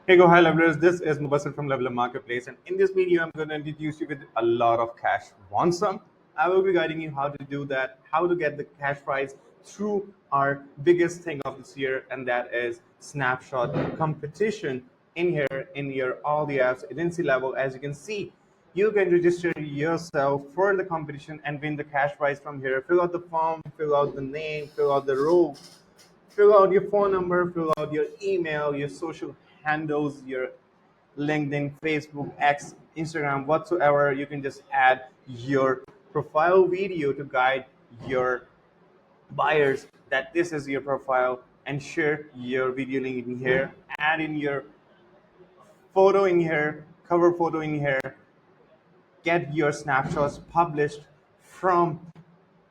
Hey, go hi levelers. This is Mubassir from Leveler Marketplace, and in this video, I'm going to introduce you with a lot of cash. Want some? I will be guiding you how to do that, how to get the cash prize through our biggest thing of this year, and that is Snapshot competition in here in your all the apps agency level. As you can see, you can register yourself for the competition and win the cash prize from here. Fill out the form, fill out the name, fill out the role, fill out your phone number, fill out your email, your social handles, your LinkedIn, Facebook, X, Instagram, whatsoever. You can just add your profile video to guide your buyers that this is your profile and share your video link in here. Add in your photo in here, cover photo in here, get your snapshots published from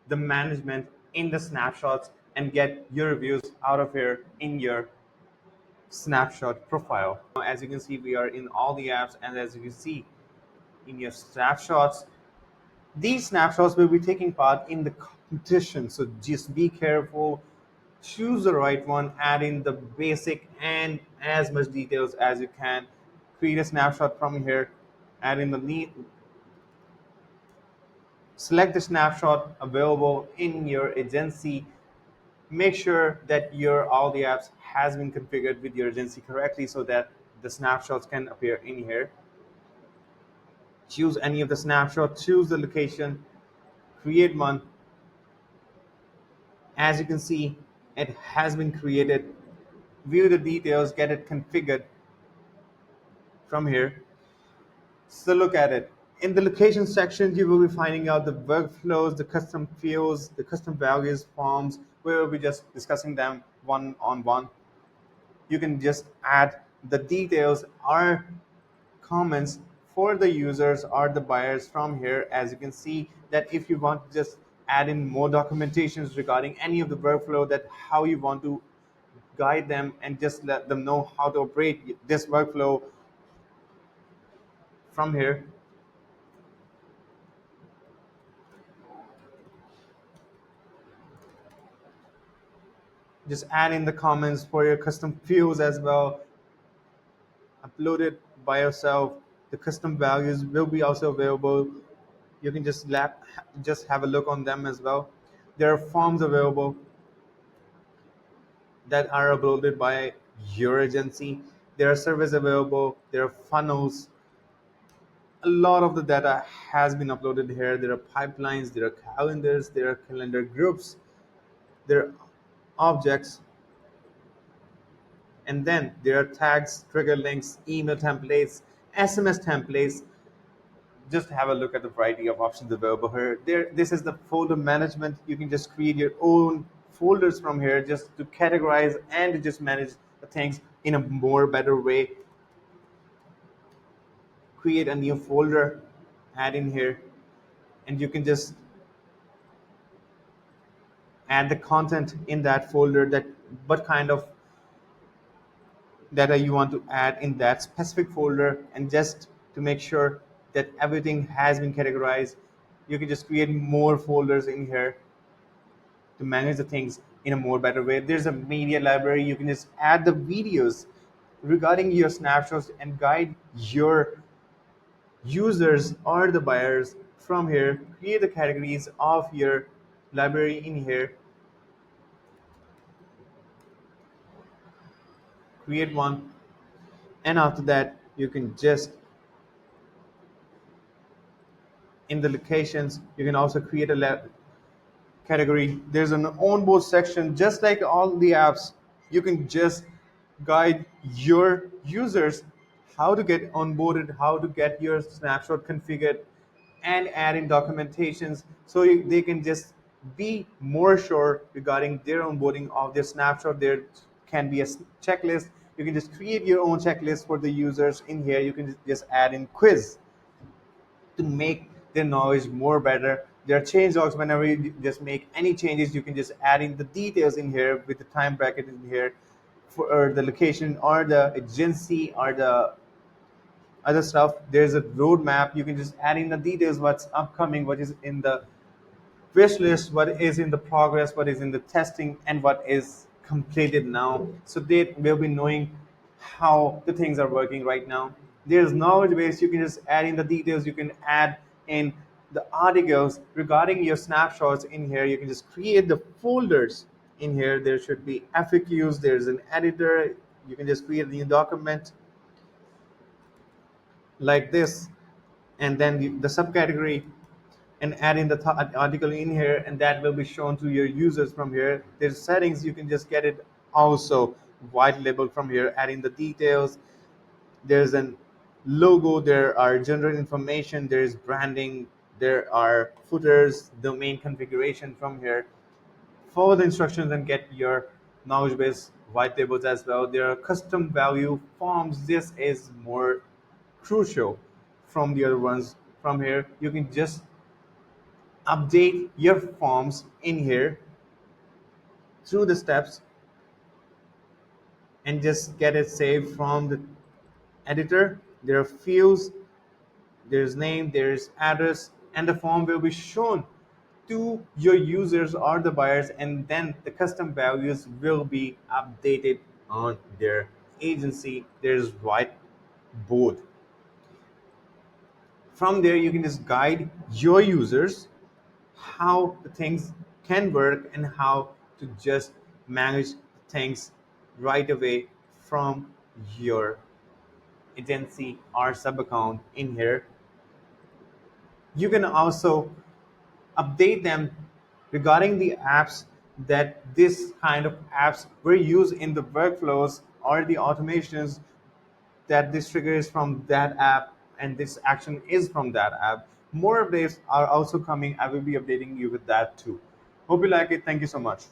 the management in the snapshots and get your reviews out of here in your snapshot profile. As you can see, we are in all the apps, and as you can see in your snapshots, these snapshots will be taking part in the competition. So just be careful, choose the right one, add in the basic and as much details as you can. Create a snapshot from here, add in the need, select the snapshot available in your agency. Make sure that your all the apps has been configured with your agency correctly so that the snapshots can appear in here. Choose any of the snapshot, choose the location, create one. As you can see, it has been created. View the details, get it configured from here. So look at it. In the location section, you will be finding out the workflows, the custom fields, the custom values, forms. We will be just discussing them one on one. You can just add the details or comments for the users or the buyers from here. As you can see that if you want to just add in more documentations regarding any of the workflow, that how you want to guide them and just let them know how to operate this workflow from here. Just add in the comments for your custom fields as well. Upload it by yourself. The custom values will be also available. You can just have a look on them as well. There are forms available that are uploaded by your agency. There are surveys available. There are funnels. A lot of the data has been uploaded here. There are pipelines. There are calendars. There are calendar groups. There are objects, and then there are tags, trigger links, email templates, SMS templates. Just have a look at the variety of options available here. This is the folder management. You can just create your own folders from here just to categorize and to just manage the things in a more better way. Create a new folder, add in here, and you can just add the content in that folder, that what kind of data you want to add in that specific folder, and just to make sure that everything has been categorized, you can just create more folders in here to manage the things in a more better way. There's a media library. You can just add the videos regarding your snapshots and guide your users or the buyers from here. Create the categories of your library in here, create one, and after that you can just in the locations you can also create a category. There's an onboard section, just like all the apps. You can just guide your users how to get onboarded, how to get your snapshot configured, and add in documentations so they can just be more sure regarding their onboarding of their snapshot. There can be a checklist. You can just create your own checklist for the users in here. You can just add in quiz to make their knowledge more better. There are change logs. Whenever you just make any changes, you can just add in the details in here with the time bracket in here for the location or the agency or the other stuff. There's a roadmap. You can just add in the details, what's upcoming, what is in the wish list, what is in the progress, what is in the testing, and what is completed now. So they will be knowing how the things are working right now. There's knowledge base. You can just add in the details. You can add in the articles regarding your snapshots in here. You can just create the folders in here. There should be FAQs. There's an editor. You can just create a new document like this, and then the subcategory, and add in the article in here, and that will be shown to your users from here. There's settings. You can just get it also white label from here, add in the details. There's an logo, there are general information, there's branding, there are footers, domain configuration from here. Follow the instructions and get your knowledge base white tables as well. There are custom value forms. This is more crucial from the other ones. From here you can just update your forms in here through the steps and just get it saved from the editor. There are fields, there's name, there's address, and the form will be shown to your users or the buyers, and then the custom values will be updated on their agency. There's whiteboard. From there you can just guide your users how the things can work and how to just manage things right away from your agency or sub account in here. You can also update them regarding the apps, that this kind of apps were used in the workflows or the automations, that this trigger is from that app and this action is from that app. More updates are also coming. I will be updating you with that too. Hope you like it. Thank you so much.